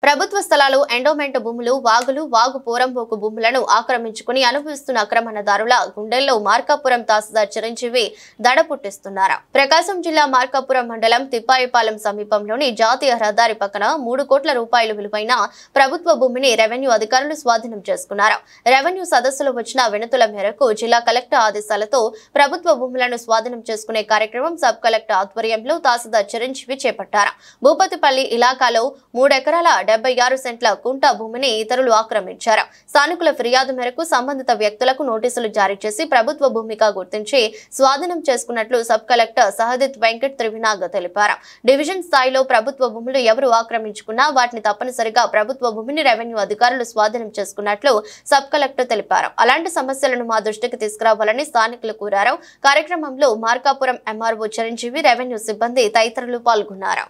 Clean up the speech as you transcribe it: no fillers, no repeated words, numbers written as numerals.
ప్రభుత్వ స్థలాలు, ఎండోమెంట్ భూములు, వాగులు, వాగు పోరంబోకు భూములను ఆక్రమించుకుని అనుభవిస్తున్న ఆక్రమణదారుల గుండెల్లో మార్కాపురం తహసీల్దార్ చిరంజీవి దడ పుట్టిస్తున్నారు. ప్రకాశం జిల్లా మార్కాపురం మండలం తిప్పాయిపాలెం సమీపంలోని జాతీయ రహదారి పక్కన 3 కోట్ల రూపాయల విలువైన ప్రభుత్వ భూమిని రెవెన్యూ అధికారులు స్వాధీనం చేసుకున్నారు. రెవెన్యూ సదస్సులో వచ్చిన వినతుల మేరకు జిల్లా కలెక్టర్ ఆదేశాలతో ప్రభుత్వ భూములను స్వాధీనం చేసుకునే కార్యక్రమం సబ్ కలెక్టర్ ఆధ్వర్యంలో తహసీల్దార్ చిరంజీవి చేపట్టారు. భూపతిపల్లి ఇలాకాలో 3 ఎకరాల 76 సెంట్ల కుంట భూమిని ఇతరులు ఆక్రమించారు. స్థానికుల ఫిర్యాదు మేరకు సంబంధిత వ్యక్తులకు నోటీసులు జారీ చేసి ప్రభుత్వ భూమిగా గుర్తించి స్వాధీనం చేసుకున్నట్లు సబ్ కలెక్టర్ సహదిత్ వెంకట్ త్రివినాగ్ తెలిపారు. డివిజన్ స్థాయిలో ప్రభుత్వ భూములు ఎవరు ఆక్రమించుకున్నా వాటిని తప్పనిసరిగా ప్రభుత్వ భూమిని రెవెన్యూ అధికారులు స్వాధీనం చేసుకున్నట్లు సబ్ కలెక్టర్ తెలిపారు. అలాంటి సమస్యలను మా దృష్టికి తీసుకురావాలని స్థానికులు కోరారు. కార్యక్రమంలో మార్కాపురం ఎంఆర్ఓ చిరంజీవి, రెవెన్యూ సిబ్బంది తదితరులు పాల్గొన్నారు.